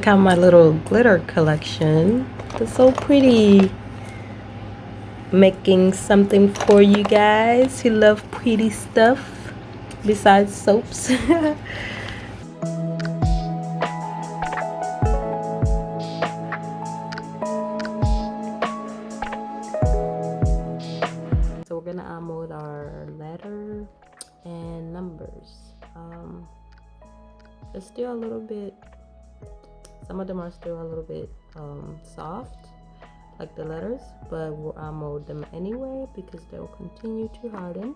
check out my little glitter collection. It's so pretty. Making something for you guys who love pretty stuff besides soaps. So we're gonna unload our letter and numbers. It's still a little bit, some of them are still a little bit soft, like the letters, but we'll mold them anyway because they will continue to harden.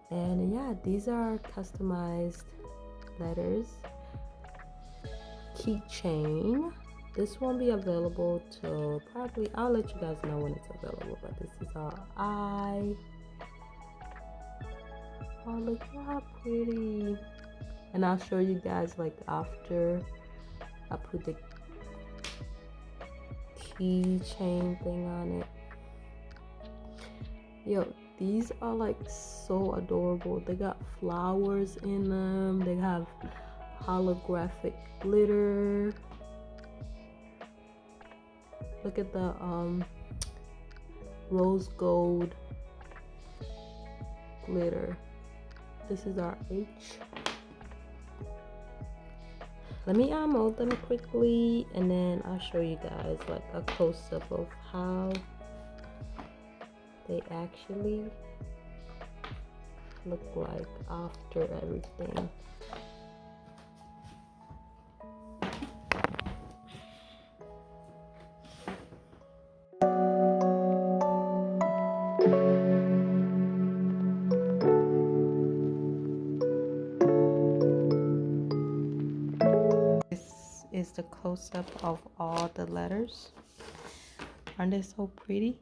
And yeah, these are customized letters. Keychain. This won't be available till probably, I'll let you guys know when it's available, but this is our eye. Oh, look how pretty. And I'll show you guys like after I put the keychain thing on it. Yo, these are like so adorable. They got flowers in them. They have holographic glitter. Look at the rose gold glitter. This is our H. Let me mold them quickly and then I'll show you guys like a close-up of how they actually look like after everything. This is the close-up of all the letters. Aren't they so pretty?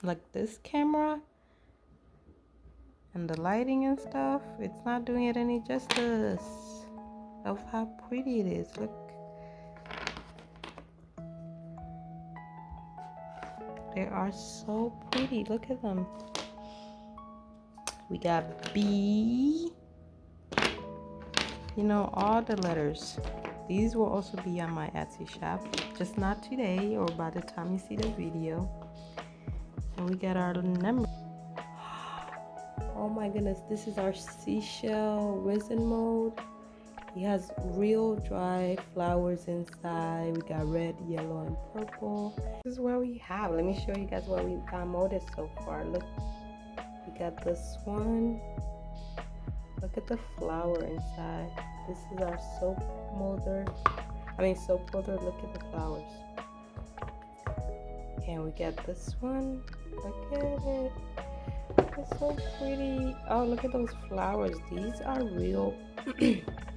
Like this camera and the lighting and stuff, it's not doing it any justice of how pretty it is. Look, they are so pretty. Look at them. We got B, you know, all the letters. These will also be on my Etsy shop, just not today or by the time you see the video. And we got our number. Oh my goodness, this is our seashell resin mold. It has real dry flowers inside. We got red, yellow, and purple. This is what we have. Let me show you guys what we molded so far. Look, we got this one. Look at the flower inside. This is our soap molder. Soap holder. Look at the flowers. And we got this one. Look at it. It's so pretty. Oh, look at those flowers. These are real.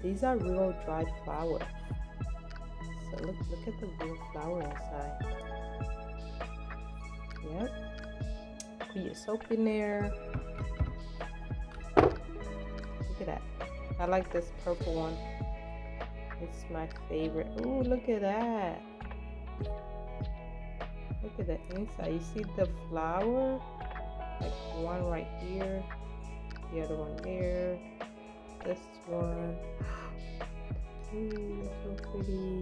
These are real dried flowers. So look at the real flower inside. Yep. Put your soap in there. Look at that. I like this purple one. It's my favorite. Ooh, look at that. Look at the inside. You see the flower? Like one right here, the other one there, this one. Ooh, so pretty.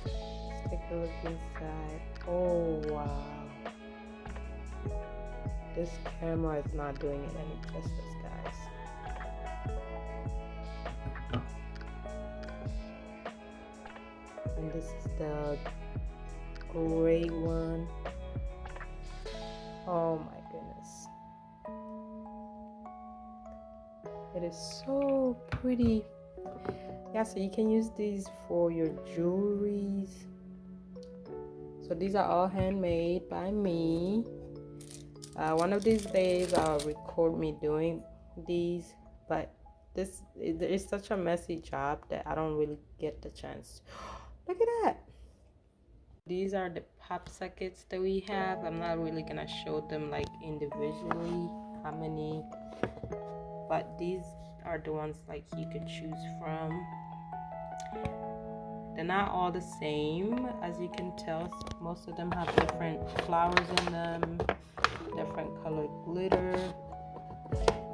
Let's take a look inside. Oh wow, this camera is not doing it any justice, guys. And this is the gray one. Oh my goodness. It is so pretty. Yeah, so you can use these for your jewelries. So these are all handmade by me. One of these days I'll record me doing these, but this is such a messy job that I don't really get the chance. Look at that. These are the pop sockets that we have. I'm not really gonna show them like individually how many, but these are the ones like you could choose from. They're not all the same, as you can tell. Most of them have different flowers in them, different colored glitter,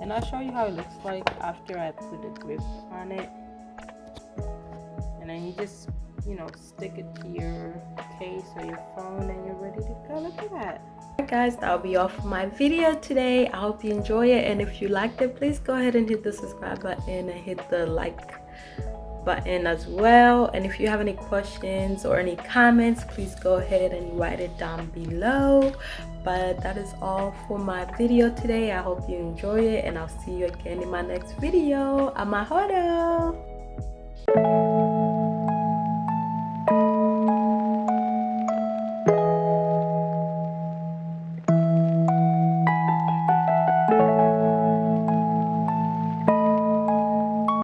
and I'll show you how it looks like after I put the grip on it. and you just, you know, stick it to your case or your phone and you're ready to go. Look at that. Alright guys, that'll be all for my video today. I hope you enjoy it, and if you liked it, please go ahead and hit the subscribe button and hit the like button as well. And if you have any questions or any comments, please go ahead and write it down below. But that is all for my video today. I hope you enjoy it, and I'll see you again in my next video. Amahoro.